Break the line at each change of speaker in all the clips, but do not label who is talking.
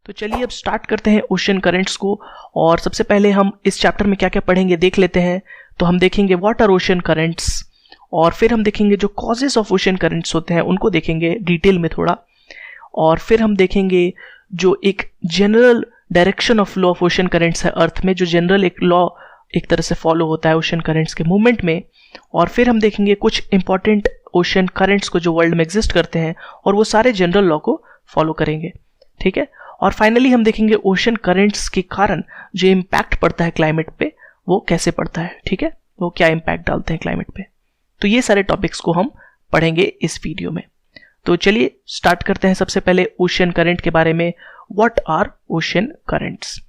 तो चलिए अब स्टार्ट करते हैं ओशन करंट्स को। और सबसे पहले हम इस चैप्टर में क्या क्या पढ़ेंगे देख लेते हैं। तो हम देखेंगे व्हाट आर ओशन करंट्स, और फिर हम देखेंगे जो कॉजेस ऑफ ओशन करंट्स होते हैं उनको देखेंगे डिटेल में थोड़ा, और फिर हम देखेंगे जो एक general direction of flow of ocean currents है अर्थ में, जो जनरल एक लॉ एक तरह से फॉलो होता है ओशन करंट्स के मूवमेंट में। और फिर हम देखेंगे कुछ इंपॉर्टेंट ओशन करंट्स को जो वर्ल्ड में एग्जिस्ट करते हैं और वो सारे जनरल लॉ को फॉलो करेंगे, ठीक है। और फाइनली हम देखेंगे ओशन करंट्स के कारण जो इम्पैक्ट पड़ता है क्लाइमेट पे वो कैसे पड़ता है, ठीक है, वो क्या इम्पैक्ट डालते हैं क्लाइमेट पे। तो ये सारे टॉपिक्स को हम पढ़ेंगे इस वीडियो में। तो चलिए स्टार्ट करते हैं सबसे पहले ओशन करंट के बारे में। What are ocean currents?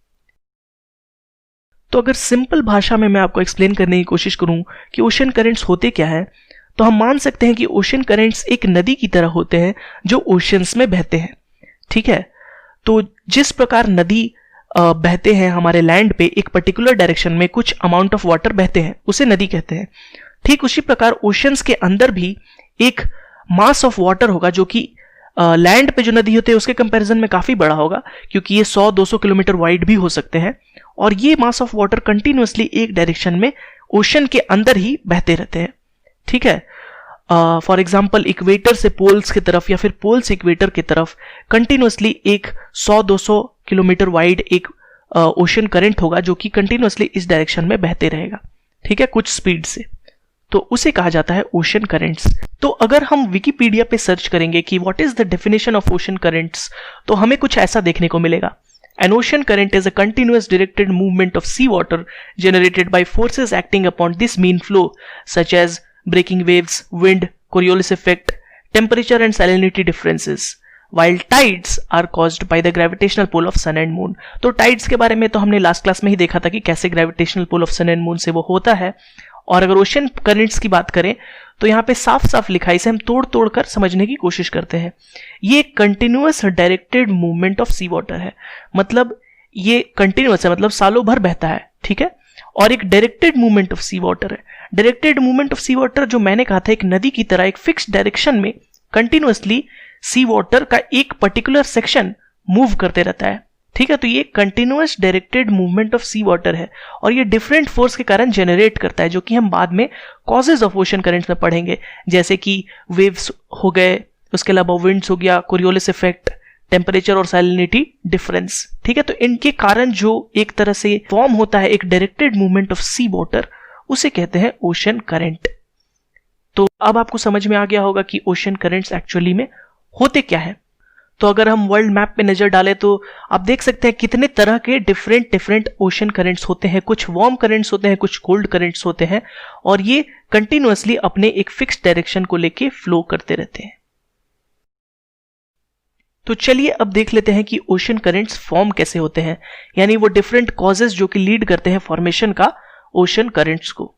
तो अगर सिंपल भाषा में मैं आपको एक्सप्लेन करने की कोशिश करूं कि ओशन करंट्स होते क्या है, तो हम मान सकते हैं कि ओशन करंट्स एक नदी की तरह होते हैं जो ओशंस में बहते हैं, ठीक है। तो जिस प्रकार नदी बहते हैं हमारे लैंड पे एक पर्टिकुलर डायरेक्शन में, कुछ अमाउंट ऑफ वाटर बहते हैं, उसे नदी कहते हैं। ठीक उसी प्रकार ओशंस के अंदर भी एक मास ऑफ वाटर होगा जो कि लैंड पे जो नदी होती है उसके कंपैरिजन में काफी बड़ा होगा, क्योंकि ये 100-200 किलोमीटर वाइड भी हो सकते हैं। और ये मास ऑफ वाटर कंटिन्यूअसली एक डायरेक्शन में ओशन के अंदर ही बहते रहते हैं, ठीक है। फॉर एग्जाम्पल इक्वेटर से पोल्स की तरफ या फिर पोल से इक्वेटर की तरफ कंटिन्यूअसली एक 100-200 किलोमीटर वाइड एक ओशन करंट होगा जो कि कंटिन्यूअसली इस डायरेक्शन में बहते रहेगा, ठीक है, कुछ स्पीड से। तो उसे कहा जाता है ओशन करंट्स। तो अगर हम विकिपीडिया पे सर्च करेंगे कि what is the definition of ocean currents, तो हमें कुछ ऐसा देखने को मिलेगा। An ocean current is a continuous directed movement of sea water generated by forces acting upon this mean flow, such as breaking waves, wind, Coriolis effect, temperature and salinity differences, while tides are caused by the gravitational pull of sun and moon। तो tides के बारे में तो हमने last class में ही देखा था कि कैसे gravitational pull of sun and moon से वो होता है। और अगर ओशन करंट्स की बात करें तो यहाँ पे साफ साफ लिखा है, इसे हम तोड़ तोड़ कर समझने की कोशिश करते हैं। ये continuous directed movement of sea water है, मतलब ये कंटिन्यूअस है, मतलब सालों भर बहता है, ठीक है। और एक directed movement of sea water है। Directed movement of sea water जो मैंने कहा था एक नदी की तरह एक फिक्स डायरेक्शन में कंटिन्यूअसली सी वाटर का एक पर्टिकुलर सेक्शन मूव करते रहता है, ठीक है। तो ये continuous directed movement of sea water है और ये डिफरेंट फोर्स के कारण जनरेट करता है, जो कि हम बाद में कॉजेज ऑफ ओशन करंट्स में पढ़ेंगे, जैसे कि वेव्स हो गए, उसके अलावा विंड्स हो गया, कोरियोलिस इफेक्ट, टेम्परेचर और सैलिनिटी डिफरेंस, ठीक है। तो इनके कारण जो एक तरह से फॉर्म होता है एक directed movement of sea water, उसे कहते हैं ओशन करंट। तो अब आपको समझ में आ गया होगा कि ओशन करंट्स एक्चुअली में होते क्या है। तो अगर हम वर्ल्ड मैप पे नजर डालें तो आप देख सकते हैं कितने तरह के डिफरेंट ओशन करंट्स होते हैं। कुछ वार्म करंट्स होते हैं, कुछ कोल्ड करंट्स होते हैं, और ये कंटिन्यूअसली अपने एक फिक्स डायरेक्शन को लेके फ्लो करते रहते हैं। तो चलिए अब देख लेते हैं कि ओशन करंट्स फॉर्म कैसे होते हैं, यानी वो डिफरेंट कॉजेस जो कि लीड करते हैं फॉर्मेशन का ओशन करंट्स को।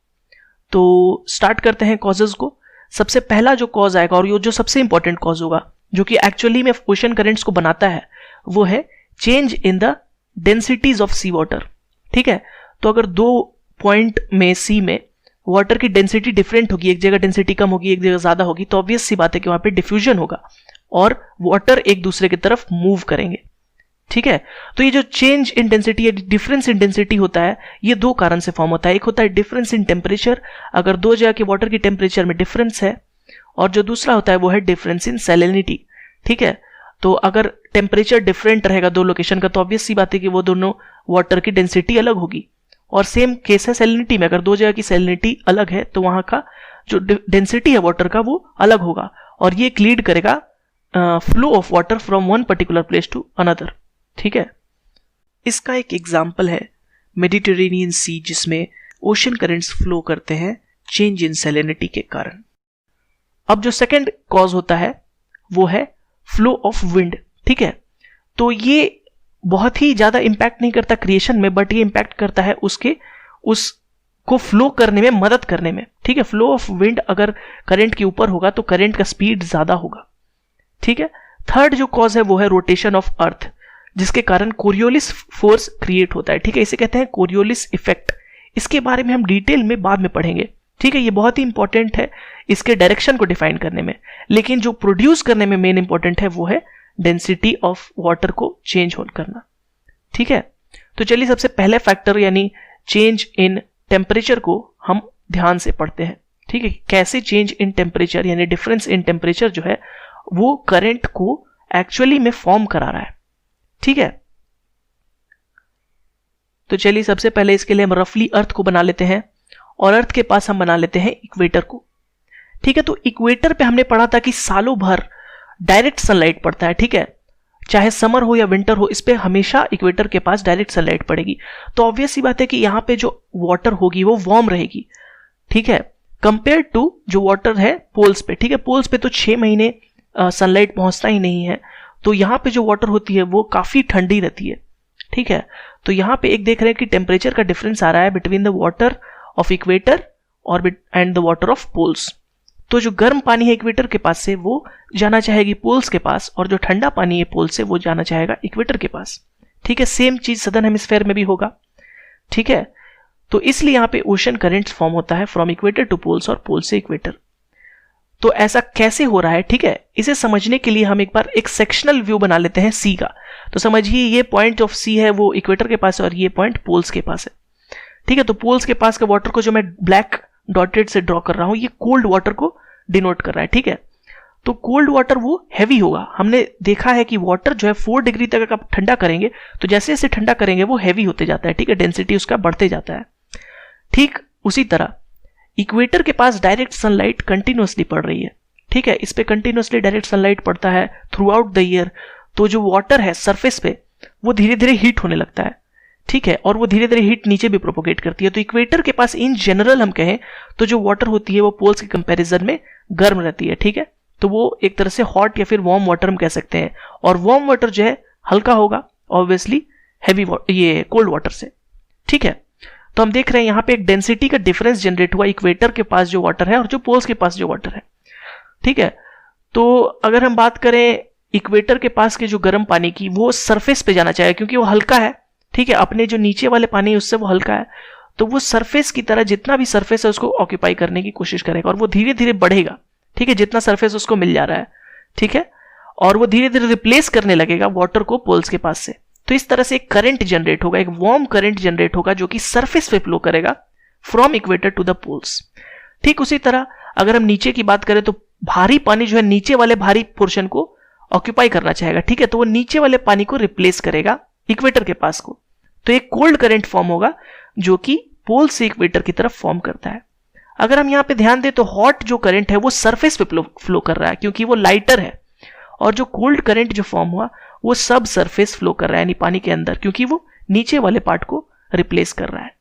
तो स्टार्ट करते हैं कॉजेस को। सबसे पहला जो कॉज आएगा और ये जो सबसे इंपॉर्टेंट कॉज होगा जो कि एक्चुअली में ओशन करंट्स को बनाता है, वो है change in the densities of sea water, ठीक है। तो अगर दो पॉइंट में सी में वाटर की डेंसिटी डिफरेंट होगी, एक जगह डेंसिटी कम होगी, एक जगह ज्यादा होगी, तो ऑब्वियस सी बात है कि वहां पे डिफ्यूजन होगा और वाटर एक दूसरे की तरफ मूव करेंगे, ठीक है। तो ये जो चेंज इन डेंसिटी या डिफरेंस इन डेंसिटी होता है, ये दो कारण से फॉर्म होता है। एक होता है डिफरेंस इन टेम्परेचर, अगर दो जगह के वाटर की टेम्परेचर में डिफरेंस है, और जो दूसरा होता है वो है डिफरेंस इन सैलिनिटी, ठीक है। तो अगर टेम्परेचर डिफरेंट रहेगा दो लोकेशन का, तो ऑब्वियस सी बात है कि वो दोनों वाटर की डेंसिटी अलग होगी। और सेम केस है सैलिनिटी में, अगर दो जगह की सैलिनिटी अलग है तो वहां का जो डेंसिटी है वाटर का वो अलग होगा, और ये लीड करेगा flow of water from one particular place to another, ठीक है। इसका एक एग्जाम्पल है मेडिटेरेनियन सी, जिसमें ओशन करंट्स फ्लो करते हैं चेंज इन सैलिनिटी के कारण। अब जो सेकेंड कॉज होता है वो है फ्लो ऑफ विंड, ठीक है। तो ये बहुत ही ज्यादा इंपैक्ट नहीं करता क्रिएशन में, बट ये इंपैक्ट करता है उसको फ्लो करने में, मदद करने में, ठीक है। फ्लो ऑफ विंड अगर करंट के ऊपर होगा तो करंट का स्पीड ज्यादा होगा, ठीक है। थर्ड जो कॉज है वो है रोटेशन ऑफ अर्थ, जिसके कारण कोरियोलिस फोर्स क्रिएट होता है, ठीक है। इसे कहते हैं कोरियोलिस इफेक्ट। इसके बारे में हम डिटेल में बाद में पढ़ेंगे, ठीक है। ये बहुत ही इंपॉर्टेंट है इसके डायरेक्शन को डिफाइन करने में, लेकिन जो प्रोड्यूस करने में मेन इंपॉर्टेंट है वो है डेंसिटी ऑफ वाटर को चेंज हो करना। ठीक है, तो चलिए सबसे पहले फैक्टर यानी चेंज इन टेम्परेचर को हम ध्यान से पढ़ते हैं। ठीक है, कैसे चेंज इन टेम्परेचर यानी डिफरेंस इन टेम्परेचर जो है वो करंट को एक्चुअली में फॉर्म करा रहा है। ठीक है, तो चलिए सबसे पहले इसके लिए हम रफली अर्थ को बना लेते हैं और अर्थ के पास हम बना लेते हैं इक्वेटर को। ठीक है, तो इक्वेटर पे हमने पढ़ा था कि सालों भर डायरेक्ट सनलाइट पड़ता है। ठीक है, चाहे समर हो या विंटर हो, इस पे हमेशा इक्वेटर के पास डायरेक्ट सनलाइट पड़ेगी। तो ऑब्वियस सी बात है कि यहाँ पे जो वाटर होगी वो वार्म रहेगी। ठीक है, कंपेयर टू जो वाटर है पोल्स पे। ठीक है, पोल्स पे तो 6 महीने सनलाइट पहुंचता ही नहीं है, तो यहाँ पे जो वाटर होती है वो काफी ठंडी रहती है। ठीक है, तो यहाँ पे एक देख रहे हैं कि टेम्परेचर का डिफरेंस आ रहा है between the water of equator और and the water of poles. तो जो गर्म पानी है इक्वेटर के पास से वो जाना चाहेगी पोल्स के पास, और जो ठंडा पानी है पोल से वो जाना चाहेगा इक्वेटर के पास। ठीक है, सेम चीज सदर्न हेमिस्फीयर में भी होगा। ठीक है, तो इसलिए यहाँ पे ओशन करंट्स फॉर्म होता है फ्रॉम इक्वेटर टू पोल्स और पोल से इक्वेटर। तो ऐसा कैसे हो रहा है? ठीक है, इसे समझने के लिए हम एक बार एक सेक्शनल व्यू बना लेते हैं सी का। तो समझिए ये पॉइंट ऑफ सी है वो इक्वेटर के पास है और ये पॉइंट पोल्स के पास है। ठीक है, तो पोल्स के पास का वाटर को जो मैं ब्लैक डॉटेड से ड्रॉ कर रहा हूं ये कोल्ड वाटर को डिनोट कर रहा है। ठीक है, तो कोल्ड वाटर वो हैवी होगा। हमने देखा है कि वाटर जो है 4 डिग्री तक आप ठंडा करेंगे तो जैसे जैसे ठंडा करेंगे वो हैवी होते जाता है। ठीक है, डेंसिटी उसका बढ़ते जाता है। ठीक उसी तरह इक्वेटर के पास डायरेक्ट सनलाइट कंटिन्यूअसली पड़ रही है। ठीक है, इस पे कंटिन्यूअसली डायरेक्ट सनलाइट पड़ता है थ्रू आउट द ईयर। तो जो वाटर है सरफेस पे वो धीरे धीरे हीट होने लगता है। ठीक है, और वो धीरे धीरे हीट नीचे भी प्रोपोगेट करती है। तो इक्वेटर के पास इन जनरल हम कहें तो जो वाटर होती है वो पोल्स के कंपैरिजन में गर्म रहती है। ठीक है, तो वो एक तरह से हॉट या फिर वार्म वाटर हम कह सकते हैं, और वार्म वाटर जो है हल्का होगा ऑब्वियसली हैवी ये कोल्ड वाटर से। ठीक है, तो हम देख रहे हैं यहाँ पे एक डेंसिटी का डिफरेंस जनरेट हुआ इक्वेटर के पास जो वाटर है और जो पोल्स के पास जो वाटर है। ठीक है, तो अगर हम बात करें इक्वेटर के पास के जो गर्म पानी की, वो सरफेस पे जाना चाहिए क्योंकि वो हल्का है। ठीक है, अपने जो नीचे वाले पानी है उससे वो हल्का है, तो वो सरफेस की तरह जितना भी सरफेस है उसको ऑक्यूपाई करने की कोशिश करेगा और वो धीरे धीरे बढ़ेगा। ठीक है, जितना सरफेस उसको मिल जा रहा है। ठीक है, और वो धीरे धीरे रिप्लेस करने लगेगा वाटर को पोल्स के पास से। तो इस तरह से एक करंट जनरेट होगा, एक वार्म करंट जनरेट होगा जो कि सरफेस पे फ्लो करेगा from equator to the poles. ठीक उसी तरह अगर हम नीचे की बात करें तो भारी पानी जो है नीचे वाले भारी पोर्शन को ऑक्यूपाई करना चाहेगा। ठीक है, तो वो नीचे वाले पानी को रिप्लेस करेगा इक्वेटर के पास को। तो एक कोल्ड करंट फॉर्म होगा जो कि पोल से इक्वेटर की तरफ फॉर्म करता है। अगर हम यहां पे ध्यान दें तो हॉट जो करंट है वो सरफेस पे फ्लो कर रहा है क्योंकि वो लाइटर है, और जो कोल्ड करंट जो फॉर्म हुआ वो सब सरफेस फ्लो कर रहा है यानी पानी के अंदर, क्योंकि वो नीचे वाले पार्ट को रिप्लेस कर रहा है।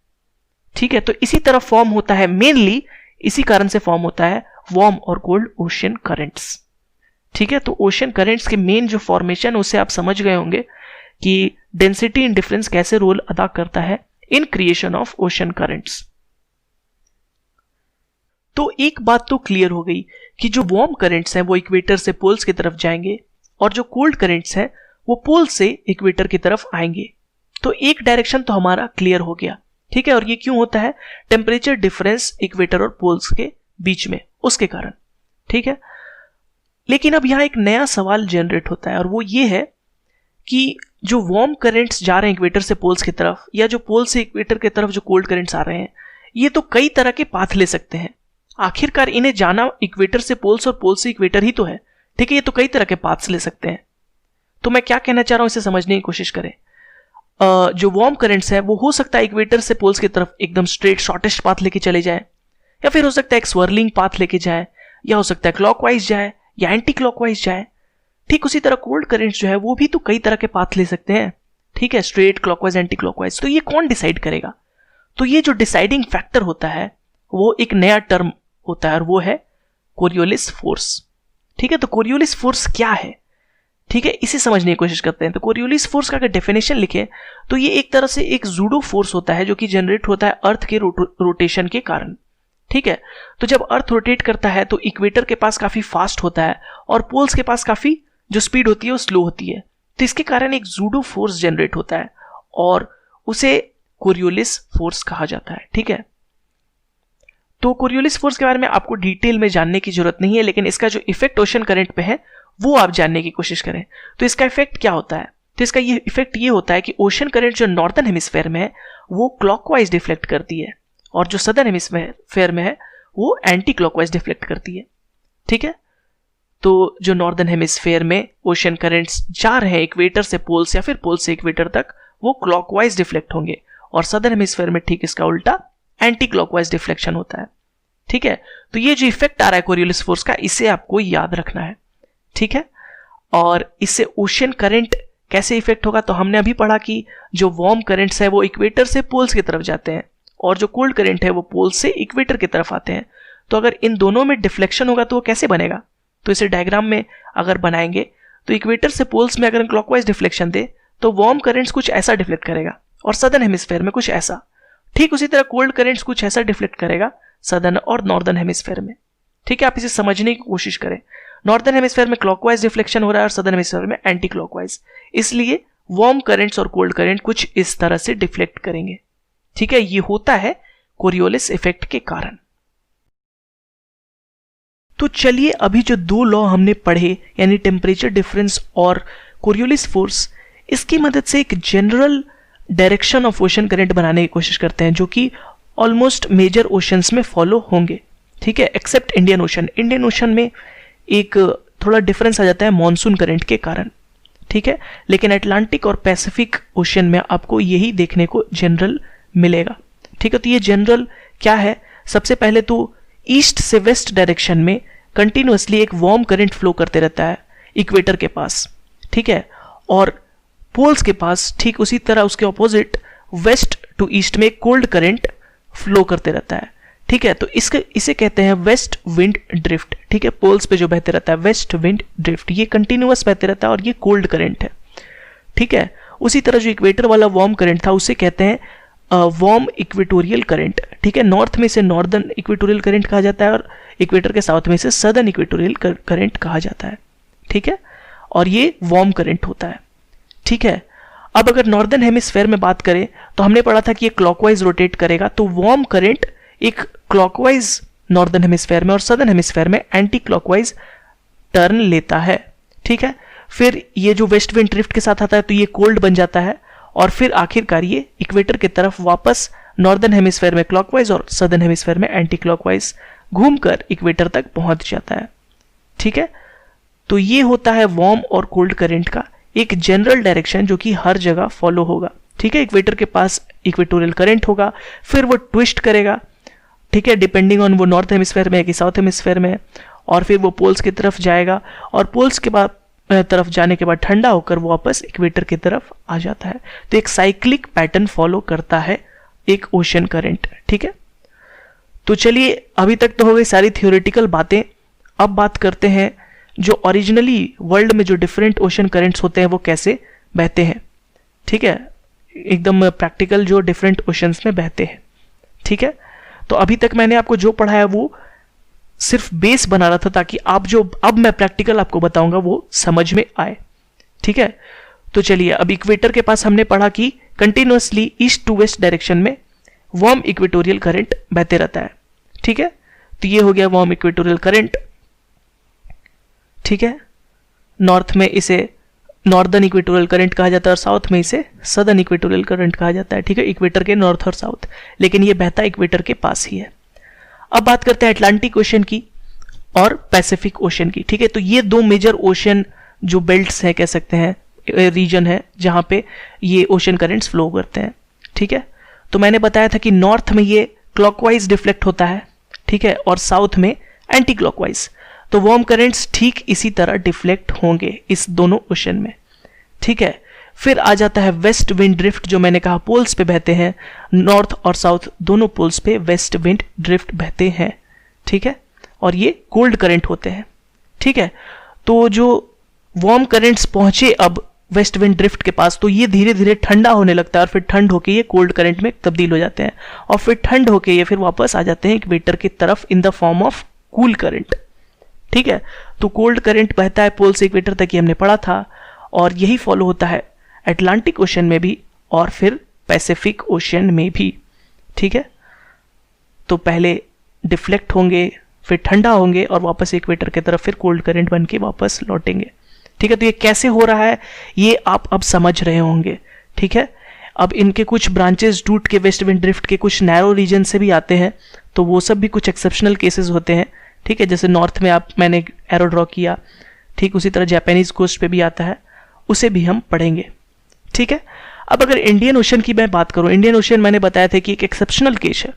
ठीक है, तो इसी तरह फॉर्म होता है, मेनली इसी कारण से फॉर्म होता है वार्म और कोल्ड ओशन करंट्स। ठीक है, तो ओशन करंट्स के मेन जो फॉर्मेशन उसे आप समझ गए होंगे कि डेंसिटी इन डिफरेंस कैसे रोल अदा करता है in creation of ocean currents. तो एक बात तो क्लियर हो गई कि जो वार्म करंट्स हैं वो इक्वेटर से पोल्स की तरफ जाएंगे और जो कोल्ड करंट्स हैं वो पोल से इक्वेटर की तरफ आएंगे। तो एक डायरेक्शन तो हमारा क्लियर हो गया। ठीक है, और ये क्यों होता है? टेम्परेचर डिफरेंस इक्वेटर और पोल्स के बीच में, उसके कारण। ठीक है, लेकिन अब यहां एक नया सवाल जनरेट होता है और वो ये है कि जो वार्म करंट्स जा रहे हैं इक्वेटर से पोल्स की तरफ या जो पोल से इक्वेटर की तरफ जो कोल्ड करंट्स आ रहे हैं, ये तो कई तरह के पाथ ले सकते हैं। आखिरकार इन्हें जाना इक्वेटर से पोल्स और पोल से इक्वेटर ही तो है। ठीक है, ये तो कई तरह के पाथ्स ले सकते हैं। तो मैं क्या कहना चाह रहा हूं इसे समझने की कोशिश करें। जो वार्म करंट्स हैं वो हो सकता है इक्वेटर से पोल्स की तरफ एकदम स्ट्रेट शॉर्टेस्ट पाथ लेके चले जाए, या फिर हो सकता है एक स्वर्लिंग पाथ लेके जाए, या हो सकता है क्लॉकवाइज जाए या एंटी क्लॉकवाइज जाए। ठीक उसी तरह कोल्ड करंट्स जो है वो भी तो कई तरह के पाथ ले सकते हैं। ठीक है, स्ट्रेट, क्लॉकवाइज, एंटी क्लॉकवाइज। तो ये कौन डिसाइड करेगा? तो ये जो डिसाइडिंग फैक्टर होता है वो एक नया टर्म होता है और वो है कोरियोलिस फोर्स। ठीक है, तो कोरियोलिस फोर्स क्या है? ठीक है, इसे समझने की कोशिश करते हैं। तो कोरियोलिस फोर्स का अगर डेफिनेशन लिखें तो ये एक तरह से एक जूडो फोर्स होता है जो कि जनरेट होता है अर्थ के रोटेशन के कारण। ठीक है, तो जब अर्थ रोटेट करता है तो इक्वेटर के पास काफी फास्ट होता है और पोल्स के पास काफी जो स्पीड होती है वो स्लो होती है। तो इसके कारण एक जूडो फोर्स जनरेट होता है और उसे कोरियोलिस फोर्स कहा जाता है। ठीक है, तो कोरियोलिस फोर्स के बारे में आपको डिटेल में जानने की जरूरत नहीं है, लेकिन इसका जो इफेक्ट ओशन करंट पे है वो आप जानने की कोशिश करें। तो इसका इफेक्ट क्या होता है? तो इसका ये इफेक्ट ये होता है कि ओशन करंट जो नॉर्दर्न हेमिस्फेयर में है वो क्लॉकवाइज डिफ्लेक्ट करती है, और जो सदर्न हेमिस्फेयर में है वो एंटी क्लॉकवाइज डिफ्लेक्ट करती है। ठीक है, तो जो नॉर्दर्न हेमिस्फेयर में ओशन करंट्स जा रहे हैं इक्वेटर से पोल्स या फिर पोल से इक्वेटर तक, वो क्लॉकवाइज डिफ्लेक्ट होंगे, और सदर्न हेमिस्फेयर में ठीक इसका उल्टा एंटी क्लॉकवाइज डिफ्लेक्शन होता है। ठीक है, तो ये जो इफेक्ट आ रहा है कोरियोलिस फोर्स का, इसे आपको याद रखना है। ठीक है, और इससे ओशन करंट कैसे इफेक्ट होगा? तो हमने अभी पढ़ा कि जो वार्म करंट्स है वो इक्वेटर से पोल्स की तरफ जाते हैं, और जो कोल्ड करंट है वो पोल से इक्वेटर की तरफ आते हैं। तो अगर इन दोनों में डिफ्लेक्शन होगा तो वो कैसे बनेगा? तो इसे डायग्राम में अगर बनाएंगे तो इक्वेटर से पोल्स में अगर क्लॉकवाइज डिफ्लेक्शन दे तो वार्म करंट्स कुछ ऐसा डिफ्लेक्ट करेगा, और सदर्न हेमिस्फेयर में कुछ ऐसा। ठीक उसी तरह कोल्ड करंट्स कुछ ऐसा डिफ्लेक्ट करेगा सदर्न और नॉर्दर्न हेमिस्फेयर में। ठीक है, आप इसे समझने की कोशिश करें। नॉर्दर्न हेमिस्फेयर में क्लॉकवाइज डिफ्लेक्शन हो रहा है और सदर्न हेमिस्फेयर में एंटी क्लॉकवाइज, इसलिए वार्म करंट्स और कोल्ड करंट कुछ इस तरह से डिफ्लेक्ट करेंगे। ठीक है, ये होता है कोरियोलिस इफेक्ट के कारण। तो चलिए अभी जो दो लॉ हमने पढ़े, यानी टेम्परेचर डिफरेंस और कोरियोलिस फोर्स, इसकी मदद से एक general direction of ocean current बनाने की कोशिश करते हैं, जो कि ऑलमोस्ट मेजर ओशंस में फॉलो होंगे। ठीक है, except Indian Ocean. Indian Ocean में एक थोड़ा डिफरेंस आ जाता है मॉनसून करंट के कारण। ठीक है, लेकिन अटलांटिक और पैसिफिक ओशन में आपको यही देखने को जनरल मिलेगा। ठीक है, तो ये जनरल क्या है? सबसे पहले तो ईस्ट से वेस्ट डायरेक्शन में कंटिन्यूअसली एक वार्म करंट फ्लो करते रहता है इक्वेटर के पास। ठीक है, और पोल्स के पास ठीक उसी तरह उसके ऑपोजिट वेस्ट टू ईस्ट में कोल्ड करंट फ्लो करते रहता है। ठीक है, तो इसे कहते हैं वेस्ट विंड ड्रिफ्ट। ठीक है, पोल्स पे जो बहते रहता है वेस्ट विंड ड्रिफ्ट, ये कंटिन्यूअस बहते रहता है और ये कोल्ड करंट है। ठीक है, उसी तरह जो इक्वेटर वाला वार्म करंट था उसे कहते हैं वार्म इक्वेटोरियल करंट। ठीक है, नॉर्थ में इसे नॉर्दर्न इक्वेटोरियल करंट कहा जाता है और इक्वेटर के साउथ में इसे सदर्न इक्वेटोरियल करंट कहा जाता है। ठीक है, और ये वार्म करंट होता है। ठीक है, अब अगर नॉर्दर्न हेमिस्फेयर में बात करें तो हमने पढ़ा था कि ये क्लॉकवाइज रोटेट करेगा, तो वार्म करंट एक क्लॉकवाइज नॉर्दर्न हेमिस्फेयर में और सदर्न हेमिस्फेयर में एंटी क्लॉकवाइज टर्न लेता है। ठीक है, फिर ये जो वेस्ट विंड ड्रिफ्ट के साथ आता है तो ये कोल्ड बन जाता है, और फिर आखिरकार ये इक्वेटर की तरफ वापस नॉर्दर्न हेमिस्फेयर में क्लॉकवाइज और सदर्न हेमिस्फेयर में एंटी क्लॉकवाइज घूमकर इक्वेटर तक पहुंच जाता है। ठीक है, तो ये होता है वार्म और कोल्ड करंट का एक जनरल डायरेक्शन जो कि हर जगह फॉलो होगा। ठीक है, इक्वेटर के पास इक्वेटोरियल करंट होगा, फिर वो ट्विस्ट करेगा। ठीक है, डिपेंडिंग ऑन वो नॉर्थ हेमिस्फेयर में है कि साउथ हेमिस्फेयर में है, और फिर वो पोल्स की तरफ जाएगा, और पोल्स के बाद तरफ जाने के बाद ठंडा होकर वो वापस इक्वेटर की तरफ आ जाता है। तो एक साइक्लिक पैटर्न फॉलो करता है एक ओशन करंट। ठीक है, तो चलिए अभी तक तो हो गई सारी थियोरेटिकल बातें। अब बात करते हैं जो ओरिजिनली वर्ल्ड में जो डिफरेंट ओशन करंट्स होते हैं वो कैसे बहते हैं। ठीक है, एकदम प्रैक्टिकल जो डिफरेंट ओशंस में बहते हैं। ठीक है, तो अभी तक मैंने आपको जो पढ़ाया वो सिर्फ बेस बना रहा था, ताकि आप जो अब मैं प्रैक्टिकल आपको बताऊंगा वो समझ में आए। ठीक है, तो चलिए अब इक्वेटर के पास हमने पढ़ा कि continuously east to west direction में वार्म इक्वेटोरियल करंट बहते रहता है। ठीक है, तो ये हो गया वार्म इक्वेटोरियल करंट। ठीक है, नॉर्थ में इसे नॉर्दर्न इक्वेटोरियल करंट कहा जाता है और साउथ में इसे सदर्न इक्वेटोरियल करंट कहा जाता है। ठीक है, इक्वेटर के नॉर्थ और साउथ, लेकिन ये बहता इक्वेटर के पास ही है। अब बात करते हैं अटलांटिक ओशन की और पैसिफिक ओशन की। ठीक है, तो ये दो मेजर ओशन जो बेल्ट्स हैं, कह सकते हैं रीजन है जहां पे ये ओशन करंट्स फ्लो करते हैं। ठीक है, तो मैंने बताया था कि नॉर्थ में ये क्लॉकवाइज डिफ्लेक्ट होता है। ठीक है, और साउथ में एंटी क्लॉकवाइज। तो वार्म करंट्स ठीक इसी तरह डिफ्लेक्ट होंगे इस दोनों ओशन में। ठीक है, फिर आ जाता है वेस्ट विंड ड्रिफ्ट, जो मैंने कहा पोल्स पे बहते हैं, नॉर्थ और साउथ दोनों पोल्स पे वेस्ट विंड ड्रिफ्ट बहते हैं। ठीक है, और ये कोल्ड करंट होते हैं। ठीक है, तो जो वार्म करंट्स पहुंचे अब वेस्ट विंड ड्रिफ्ट के पास, तो ये धीरे धीरे ठंडा होने लगता है, और फिर ठंड होके ये कोल्ड करंट में तब्दील हो जाते हैं, और फिर ठंड होके ये फिर वापस आ जाते हैं इक्वेटर की तरफ in the form of cool current. ठीक है, तो कोल्ड करंट बहता है पोल से इक्वेटर तक, ये हमने पढ़ा था, और यही फॉलो होता है अटलांटिक ओशन में भी और फिर पैसिफिक ओशन में भी। ठीक है, तो पहले डिफ्लेक्ट होंगे, फिर ठंडा होंगे और वापस इक्वेटर की तरफ फिर कोल्ड करंट बन के वापस लौटेंगे। ठीक है, तो ये कैसे हो रहा है ये आप अब समझ रहे होंगे। ठीक है, अब इनके कुछ ब्रांचेस टूट के वेस्ट विंड ड्रिफ्ट के कुछ नैरो रीजन से भी आते हैं, तो वो सब भी कुछ एक्सेप्शनल केसेस होते हैं। ठीक है, जैसे नॉर्थ में मैंने एरो ड्रॉ किया, ठीक उसी तरह जापानीज कोस्ट पे भी आता है, उसे भी हम पढ़ेंगे। ठीक है, अब अगर इंडियन ओशन की मैं बात करूं, इंडियन ओशन मैंने बताया था कि एक एक्सेप्शनल केस है,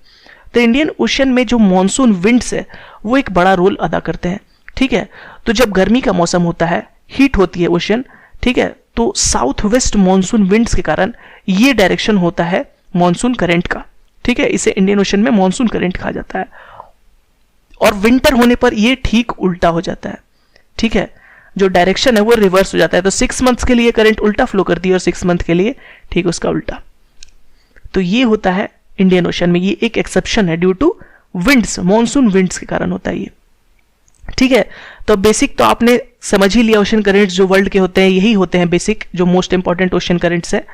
तो इंडियन ओशन में जो मॉनसून विंड्स है वो एक बड़ा रोल अदा करते हैं। ठीक है, तो जब गर्मी का मौसम होता है, हीट होती है ओशन, ठीक है, तो साउथ वेस्ट मॉनसून विंड्स के कारण ये डायरेक्शन होता है मॉनसून करंट का। ठीक है, इसे इंडियन ओशन में मॉनसून करंट कहा जाता है, और विंटर होने पर ये ठीक उल्टा हो जाता है। ठीक है, जो डायरेक्शन है वो रिवर्स हो जाता है, तो 6 मंथ्स के लिए करंट उल्टा फ्लो करती है और 6 मंथ के लिए ठीक उसका उल्टा। तो ये होता है इंडियन ओशन में, ये एक एक्सेप्शन है due to winds, monsoon winds के कारण होता है ये। ठीक है, तो बेसिक तो आपने समझ ही लिया, ओशन करंट्स जो वर्ल्ड के होते हैं यही होते हैं बेसिक, जो मोस्ट इंपॉर्टेंट ओशन करंट्स है।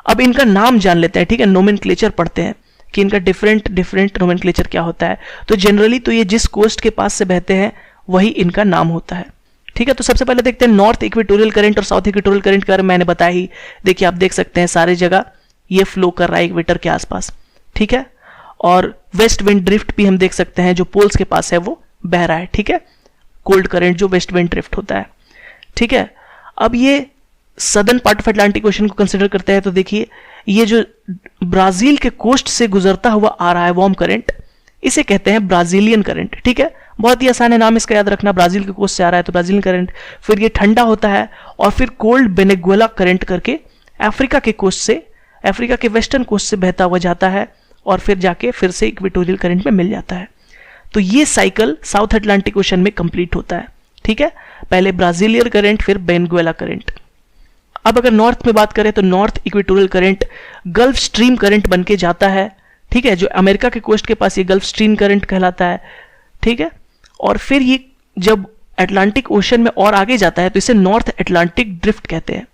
अब इनका नाम जान लेते हैं। ठीक है, नोमेनक्लेचर पढ़ते हैं कि इनका डिफरेंट नोमेनक्लेचर क्या होता है। तो जनरली तो ये जिस कोस्ट के पास से बहते हैं वही इनका नाम होता है। ठीक है, तो सबसे पहले देखते हैं नॉर्थ इक्वेटोरियल करंट और साउथ इक्वेटोरियल करंट के बारे में मैंने बताया ही। देखिए आप देख सकते हैं सारे जगह ये फ्लो कर रहा है इक्वेटर के आसपास। ठीक है, और वेस्ट विंड ड्रिफ्ट भी हम देख सकते हैं, जो पोल्स के पास है वो बह रहा है। ठीक है, कोल्ड करंट जो वेस्ट विंड ड्रिफ्ट होता है। ठीक है, अब ये southern part of Atlantic ocean को कंसिडर करते हैं, तो देखिए ये जो ब्राजील के कोस्ट से गुजरता हुआ आ रहा है वार्म करंट, इसे कहते हैं ब्राजीलियन करंट। ठीक है, बहुत ही आसान है नाम इसका याद रखना, ब्राजील के कोस्ट से आ रहा है तो ब्राजीलियन करंट। फिर ये ठंडा होता है और फिर कोल्ड वेनेजुएला करंट करके अफ्रीका के कोस्ट से, अफ्रीका के वेस्टर्न कोस्ट से बहता हुआ जाता है और फिर जाके फिर से इक्वेटोरियल करंट में मिल जाता है। तो ये साइकिल साउथ अटलांटिक ओशन में कंप्लीट होता है। ठीक है, पहले ब्राजीलियन करंट फिर वेनेजुएला करंट। अब अगर नॉर्थ में बात करें तो north equatorial current gulf stream current बन के जाता है। ठीक है, जो अमेरिका के कोस्ट के पास ये गल्फ स्ट्रीम करंट कहलाता है। ठीक है, और फिर ये जब अटलांटिक ओशन में और आगे जाता है तो इसे नॉर्थ अटलांटिक ड्रिफ्ट कहते हैं।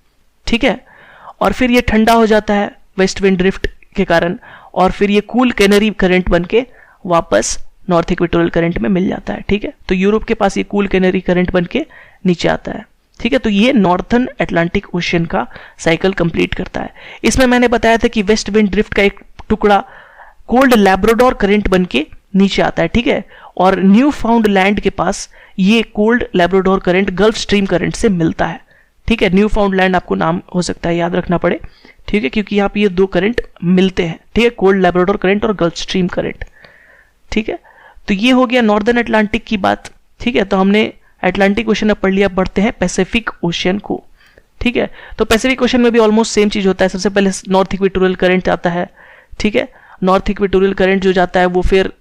ठीक है, और फिर ये ठंडा हो जाता है वेस्ट विंड ड्रिफ्ट के कारण, और फिर ये कूल कैनरी करंट बन के वापस नॉर्थ इक्वेटोरियल करंट में मिल जाता है। ठीक है, तो यूरोप के पास ये कूल कैनरी करंट बन के नीचे आता है। ठीक है, तो ये नॉर्थर्न अटलांटिक ओशन का साइकिल कंप्लीट करता है। इसमें मैंने बताया था कि वेस्ट विंड ड्रिफ्ट का एक टुकड़ा कोल्ड लैब्राडोर करंट बन के नीचे आता है। ठीक है, और न्यू फाउंड लैंड के पास ये cold Labrador current gulf stream current से मिलता है। ठीक है, न्यू फाउंड लैंड आपको नाम हो सकता है याद रखना पड़े। ठीक है, क्योंकि यहाँ पे ये दो करंट मिलते हैं। ठीक है, कोल्ड लैब्राडोर करंट और गल्फ स्ट्रीम करंट। ठीक है, तो ये हो गया नॉर्दर्न अटलांटिक की बात। ठीक है, तो हमने अटलांटिक ओशन अब पढ़ लिया, बढ़ते हैं पैसिफिक ओशन को। ठीक है, तो पैसिफिक ओशन में भी ऑलमोस्ट सेम चीज होता है। सबसे पहले नॉर्थ इक्वेटोरियल करंट आता है। ठीक है, नॉर्थ इक्वेटोरियल करंट जो जाता है वो फिर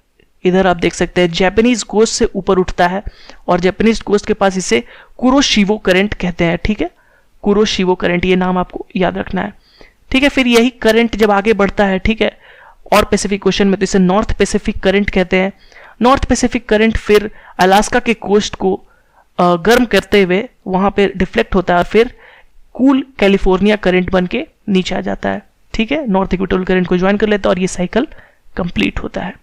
इधर आप देख सकते हैं जापानीज कोस्ट से ऊपर उठता है, और जापानीज कोस्ट के पास इसे कुरोशिवो करंट कहते हैं। ठीक है, कुरोशिवो करंट, ये नाम आपको याद रखना है। ठीक है, फिर यही करंट जब आगे बढ़ता है, ठीक है, और पैसिफिक ओशन में, तो इसे नॉर्थ पैसिफिक करंट कहते हैं। नॉर्थ पैसिफिक करंट फिर अलास्का के कोस्ट को गर्म करते हुए वहां पे डिफ्लेक्ट होता है और फिर कूल कैलिफोर्निया करंट बन के नीचे आ जाता है। ठीक है, नॉर्थ इक्वेटोरियल करंट को ज्वाइन कर लेता है और ये साइकिल कंप्लीट होता है।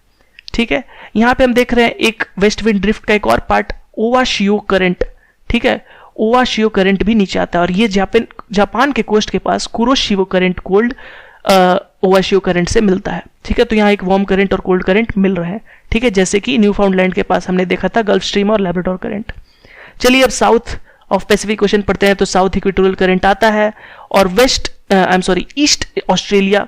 ठीक है, यहाँ पे हम देख रहे हैं एक वेस्ट विंड ड्रिफ्ट का एक और पार्ट ओवाशियो करंट। ठीक है, ओवाशियो करंट भी नीचे आता है और ये जापान के कोस्ट के पास कुरोशिवो करंट कोल्ड ओवाशियो करंट से मिलता है। ठीक है, तो यहाँ एक वार्म करंट और कोल्ड करंट मिल रहे हैं। ठीक है, जैसे कि न्यू फाउंडलैंड के पास हमने देखा था गल्फ स्ट्रीम और लैब्राडोर करंट। चलिए अब साउथ ऑफ पैसिफिक ओशन पढ़ते हैं। तो साउथ इक्वेटोरियल करंट आता है और ईस्ट ऑस्ट्रेलिया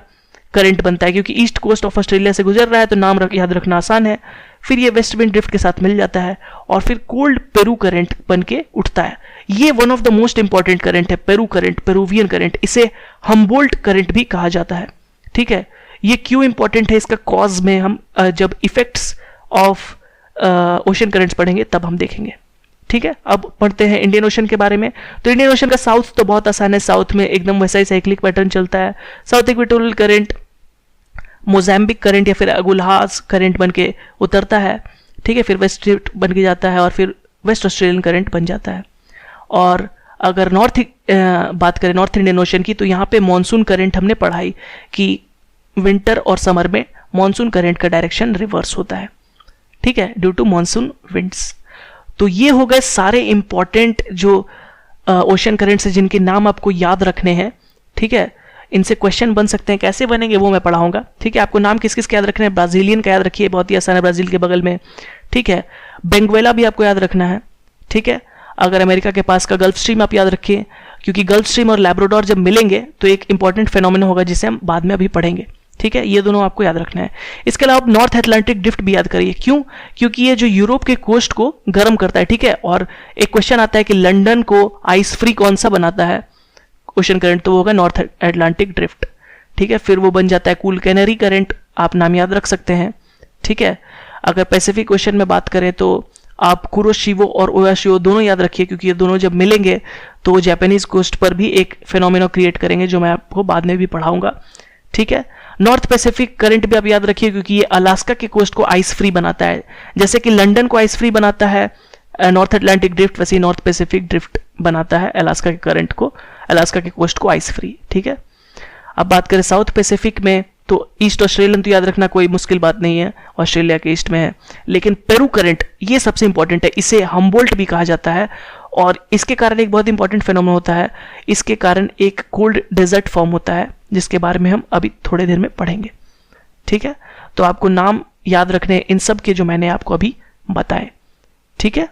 करंट बनता है, क्योंकि ईस्ट कोस्ट ऑफ ऑस्ट्रेलिया से गुजर रहा है तो नाम याद रखना आसान है। फिर ये वेस्ट विंड ड्रिफ्ट के साथ मिल जाता है और फिर कोल्ड पेरू करंट बन के उठता है। ये one of the most important current है, पेरू करंट, पेरूवियन करंट। इसे हम्बोल्ट करंट भी कहा जाता है। ठीक है, ये क्यों इंपॉर्टेंट है इसका कॉज में हम जब इफेक्ट्स ऑफ ओशन करंट्स पढ़ेंगे तब हम देखेंगे। ठीक है, अब पढ़ते हैं इंडियन ओशन के बारे में। तो इंडियन ओशन का साउथ तो बहुत आसान है, साउथ में एकदम वैसा ही साइक्लिक पैटर्न चलता है। South equatorial current Mozambique current या फिर अगुल्हास करंट बन के उतरता है। ठीक है, फिर वेस्ट ड्रिफ्ट बन के जाता है और फिर वेस्ट ऑस्ट्रेलियन करंट बन जाता है। और अगर बात करें नॉर्थ इंडियन ओशन की, तो यहाँ पे मॉनसून करंट हमने पढ़ाई कि विंटर और समर में मॉनसून करंट का डायरेक्शन रिवर्स होता है। ठीक है, ड्यू टू मानसून विंड्स। तो ये हो गए सारे इंपॉर्टेंट जो ओशन करेंट्स हैं जिनके नाम आपको याद रखने हैं। ठीक है, इनसे क्वेश्चन बन सकते हैं, कैसे बनेंगे वो मैं पढ़ाऊंगा। ठीक है, आपको नाम किस किस के याद रखने हैं? ब्राजीलियन का याद रखिए, बहुत ही आसान है, ब्राजील के बगल में। ठीक है, बेंगुएला भी आपको याद रखना है। ठीक है, अगर अमेरिका के पास का गल्फ स्ट्रीम आप याद रखिए, क्योंकि गल्फ स्ट्रीम और लैब्राडोर जब मिलेंगे तो एक इंपॉर्टेंट फेनोमेना होगा जिसे हम बाद में अभी पढ़ेंगे। ठीक है, ये दोनों आपको याद रखना है। इसके अलावा आप नॉर्थ अटलांटिक ड्रिफ्ट भी याद करिए। क्यों? क्योंकि ये जो यूरोप के कोस्ट को गर्म करता है। ठीक है, और एक क्वेश्चन आता है कि लंदन को आइस फ्री कौन सा बनाता है ओशन करंट, तो वो होगा नॉर्थ अटलांटिक ड्रिफ्ट। ठीक है, फिर वो बन जाता है कूल कैनरी करंट, आप नाम याद रख सकते हैं। ठीक है, अगर पैसिफिक ओशन में बात करें तो आप कुरोशिवो और ओयाशियो दोनों याद रखिए, क्योंकि ये दोनों जब मिलेंगे तो जापानीज कोस्ट पर भी एक फिनोमेना क्रिएट करेंगे जो मैं आपको बाद में भी पढ़ाऊंगा। ठीक है, नॉर्थ पैसिफिक करंट भी आप याद रखिए, क्योंकि ये अलास्का के कोस्ट को आइस फ्री बनाता है। जैसे कि लंदन को आइस फ्री बनाता है नॉर्थ अटलांटिक ड्रिफ्ट, वैसे ही नॉर्थ पैसिफिक ड्रिफ्ट बनाता है अलास्का के करंट को, अलास्का के कोस्ट को आइस फ्री। ठीक है, अब बात करें साउथ पैसिफिक में तो ईस्ट ऑस्ट्रेलियन तो याद रखना कोई मुश्किल बात नहीं है, ऑस्ट्रेलिया के ईस्ट में है। लेकिन पेरू करंट ये सबसे इंपॉर्टेंट है, इसे हम्बोल्ट भी कहा जाता है, और इसके कारण एक बहुत इंपॉर्टेंट फेनोमेना होता है। इसके कारण एक कोल्ड डेजर्ट फॉर्म होता है जिसके बारे में हम अभी थोड़ी देर में पढ़ेंगे। ठीक है, तो आपको नाम याद रखने इन सब के जो मैंने आपको अभी बताए। ठीक है,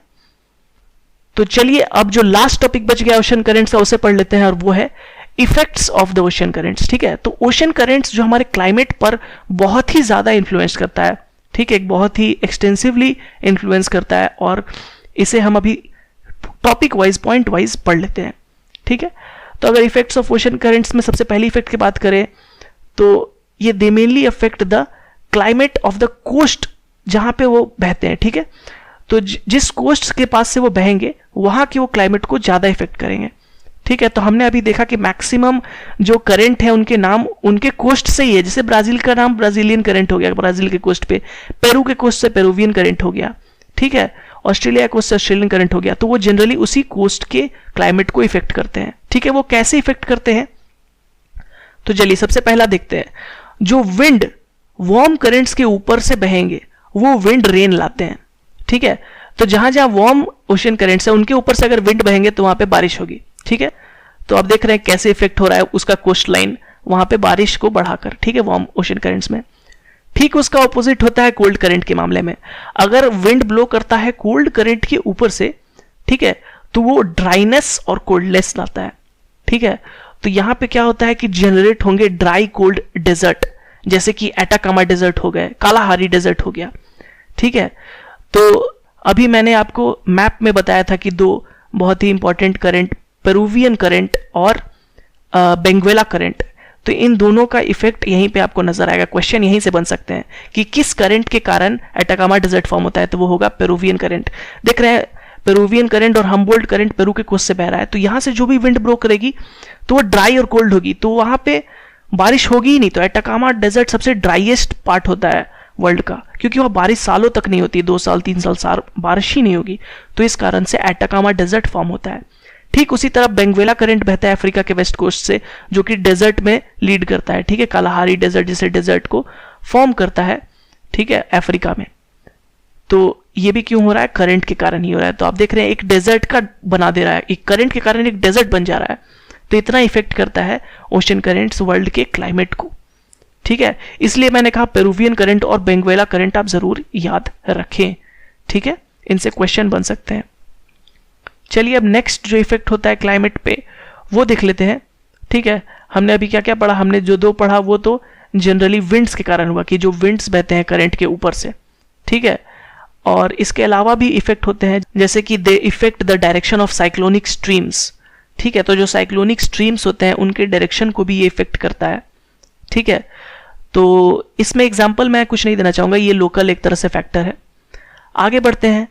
तो चलिए अब जो लास्ट टॉपिक बच गया ओशन करेंट्स का उसे पढ़ लेते हैं, और वो है effects of the ocean currents. ठीक है, तो ओशन करेंट्स जो हमारे क्लाइमेट पर बहुत ही ज्यादा इंफ्लुएंस करता है। ठीक है, बहुत ही एक्सटेंसिवली इंफ्लुएंस करता है, और इसे हम अभी टॉपिक वाइज पॉइंट वाइज पढ़ लेते हैं। ठीक है, तो अगर इफेक्ट्स ऑफ ओशन करेंट्स में सबसे पहली इफेक्ट की बात करें तो ये they mainly affect the climate of the coast जहां पे वो बहते हैं। ठीक है, तो जिस कोस्ट के पास से वो बहेंगे वहां के वो क्लाइमेट को ज्यादा इफेक्ट करेंगे। ठीक है, तो हमने अभी देखा कि मैक्सिमम जो करंट है उनके नाम उनके कोस्ट से ही है। जैसे ब्राजील का नाम ब्राजीलियन करंट हो गया ब्राजील के कोस्ट पे, पेरू के कोस्ट से पेरूवियन करंट हो गया। ठीक है, ऑस्ट्रेलिया कोस्ट से ऑस्ट्रेलियन करंट हो गया। तो वो जनरली उसी कोस्ट के क्लाइमेट को इफेक्ट करते हैं। ठीक है, वो कैसे इफेक्ट करते हैं तो चलिए सबसे पहला देखते हैं। जो विंड वार्म करंट्स के ऊपर से बहेंगे वो विंड रेन लाते हैं। ठीक है, तो जहां जहां वार्म ओशन करंट्स है उनके ऊपर से अगर विंड बहेंगे तो वहां पे बारिश होगी। ठीक है, तो आप देख रहे हैं कैसे इफेक्ट हो रहा है उसका कोस्ट लाइन वहां पे बारिश को बढ़ाकर। ठीक है, वार्म ओशन करंट्स में। ठीक उसका ऑपोजिट होता है कोल्ड करंट के मामले में। अगर विंड ब्लो करता है कोल्ड करंट के ऊपर से, ठीक है, तो वो ड्राइनेस और कोल्डनेस लाता है। ठीक है, तो यहां पे क्या होता है कि जनरेट होंगे ड्राई कोल्ड डेजर्ट, जैसे कि एटाकामा डेजर्ट हो गए, कालाहारी डेजर्ट हो गया। ठीक है, तो अभी मैंने आपको मैप में बताया था कि दो बहुत ही इंपॉर्टेंट करंट, पेरूवियन करंट और बेंगुएला करंट, तो इन दोनों का इफेक्ट यहीं पे आपको नजर आएगा। क्वेश्चन यहीं से बन सकते हैं कि किस करंट के कारण एटाकामा डेजर्ट फॉर्म होता है, तो वो होगा पेरूवियन करंट। देख रहे हैं पेरूवियन करंट और हम्बोल्ट करंट पेरू के कोस्ट से बह रहा है, तो यहां से जो भी विंड ब्लो करेगी तो वो ड्राई और कोल्ड होगी, तो वहां पे बारिश होगी ही नहीं। तो एटाकामा डेजर्ट सबसे ड्राइएस्ट पार्ट होता है वर्ल्ड का, क्योंकि वहां बारिश सालों तक नहीं होती, 2 साल 3 साल बारिश ही नहीं होगी, तो इस कारण से एटाकामा डेजर्ट फॉर्म होता है। ठीक उसी तरह बेंगुएला करंट बहता है अफ्रीका के वेस्ट कोस्ट से, जो कि डेजर्ट में लीड करता है। ठीक है, कालाहारी डेजर्ट जैसे डेजर्ट को फॉर्म करता है। ठीक है, अफ्रीका में। तो ये भी क्यों हो रहा है? करंट के कारण ही हो रहा है। तो आप देख रहे हैं एक डेजर्ट का बना दे रहा है, एक करंट के कारण एक डेजर्ट बन जा रहा है। तो इतना इफेक्ट करता है ओशन करंट्स वर्ल्ड के क्लाइमेट को। ठीक है, इसलिए मैंने कहा पेरूवियन करंट और बेंगुएला करंट आप जरूर याद रखें। ठीक है, इनसे क्वेश्चन बन सकते हैं। चलिए अब नेक्स्ट जो इफेक्ट होता है क्लाइमेट पे वो देख लेते हैं। ठीक है, हमने अभी क्या क्या पढ़ा? हमने जो दो पढ़ा वो तो जनरली विंड्स के कारण हुआ, कि जो विंड्स बहते हैं करंट के ऊपर से। ठीक है, और इसके अलावा भी इफेक्ट होते हैं, जैसे कि they effect the direction of cyclonic streams. ठीक है, तो जो साइक्लोनिक स्ट्रीम्स होते हैं उनके डायरेक्शन को भी ये इफेक्ट करता है। ठीक है, तो इसमें एग्जाम्पल मैं कुछ नहीं देना चाहूंगा, ये लोकल एक तरह से फैक्टर है। आगे बढ़ते हैं।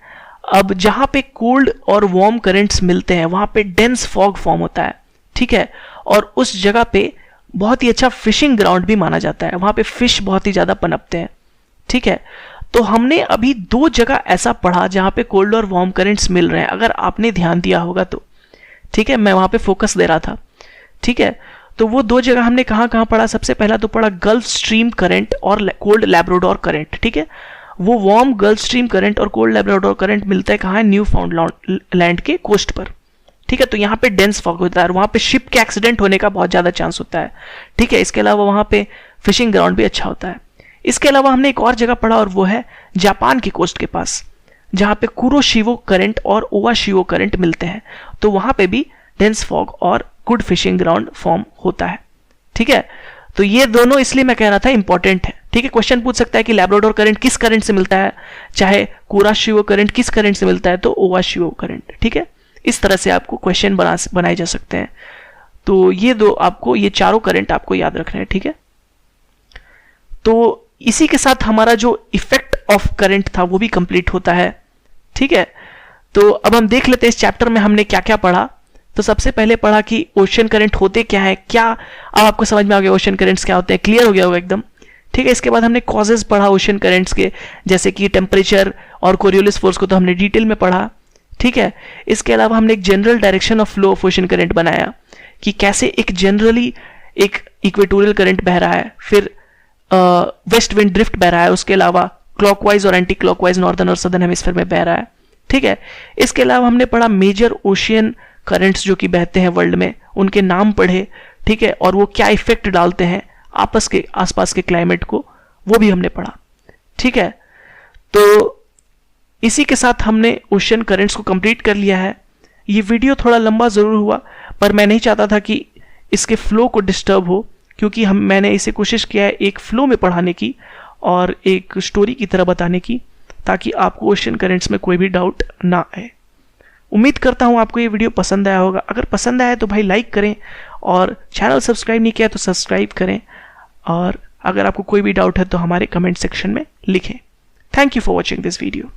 अब जहां पे कोल्ड और वार्म करंट्स मिलते हैं वहां पे डेंस फॉग फॉर्म होता है। ठीक है, और उस जगह पे बहुत ही अच्छा फिशिंग ग्राउंड भी माना जाता है, वहां पे फिश बहुत ही ज्यादा पनपते हैं। ठीक है, तो हमने अभी 2 जगह ऐसा पढ़ा जहां पे कोल्ड और वार्म करंट्स मिल रहे हैं, अगर आपने ध्यान दिया होगा तो। ठीक है, मैं वहां पे फोकस दे रहा था। ठीक है, तो वो 2 जगह हमने कहां कहां पढ़ा? सबसे पहला तो पढ़ा गल्फ स्ट्रीम करंट और कोल्ड लैब्राडोर करंट। ठीक है, वो वार्म गल्फ स्ट्रीम करंट और कोल्ड लैब्राडोर करंट मिलता है कहाँ है, न्यू फाउंडलैंड के कोस्ट पर। ठीक है, तो यहाँ पे डेंस फॉग होता है और वहाँ पे शिप के एक्सीडेंट होने का बहुत ज़्यादा चांस होता है। ठीक है, इसके अलावा वहाँ पे फिशिंग ग्राउंड भी अच्छा होता है। इसके अलावा हमने एक और जगह पढ़ा और वो है जापान की कोस्ट के पास, जहाँ पे कुरोशिवो करंट और ओवाशिवो करंट मिलते हैं, तो वहाँ पे भी डेंस फॉग और गुड फिशिंग ग्राउंड फॉर्म होता है। ठीक है, तो ये दोनों इसलिए मैं कह रहा था इंपॉर्टेंट है। ठीक है, क्वेश्चन पूछ सकता है कि लैब्राडोर करंट किस करंट से मिलता है, चाहे कुरोशिवो करंट किस करंट से मिलता है, तो ओवाशिवो करंट। ठीक है, इस तरह से आपको क्वेश्चन बनाए जा सकते हैं। तो ये दो आपको, ये चारों करंट आपको याद रखना है। ठीक है, तो इसी के साथ हमारा जो इफेक्ट ऑफ करंट था वो भी कंप्लीट होता है। ठीक है, तो अब हम देख लेते हैं इस चैप्टर में हमने क्या क्या पढ़ा। तो सबसे पहले पढ़ा कि ओशन करंट होते क्या है, क्या अब आपको समझ में आ गया ओशन करंट्स क्या होते हैं, क्लियर हो गया होगा एकदम। ठीक है, इसके बाद हमने कॉजेज पढ़ा ओशन करंट्स के, जैसे कि टेम्परेचर और कोरियोलिस फोर्स को तो हमने डिटेल में पढ़ा। ठीक है, इसके अलावा हमने एक general direction of flow of ocean current बनाया कि कैसे एक जनरली एक इक्वेटोरियल करंट बह रहा है, फिर वेस्ट विंड ड्रिफ्ट बह रहा है, उसके अलावा क्लॉकवाइज और एंटी क्लॉकवाइज नॉर्दर्न और सदर्न हेमिस्फीयर में बह रहा है। ठीक है, इसके अलावा हमने पढ़ा मेजर ओशियन करंट्स जो कि बहते हैं वर्ल्ड में, उनके नाम पढ़े। ठीक है, और वो क्या इफेक्ट डालते हैं आपस के आसपास के क्लाइमेट को, वो भी हमने पढ़ा। ठीक है, तो इसी के साथ हमने ओशन करंट्स को कंप्लीट कर लिया है। ये वीडियो थोड़ा लंबा जरूर हुआ, पर मैं नहीं चाहता था कि इसके फ्लो को डिस्टर्ब हो, क्योंकि मैंने इसे कोशिश किया है एक फ्लो में पढ़ाने की और एक स्टोरी की तरह बताने की, ताकि आपको ओशन करंट्स में कोई भी डाउट ना आए। उम्मीद करता हूँ आपको ये वीडियो पसंद आया होगा। अगर पसंद आया तो भाई लाइक करें, और चैनल सब्सक्राइब नहीं किया तो सब्सक्राइब करें, और अगर आपको कोई भी डाउट है तो हमारे कमेंट सेक्शन में लिखें। Thank you for watching this video.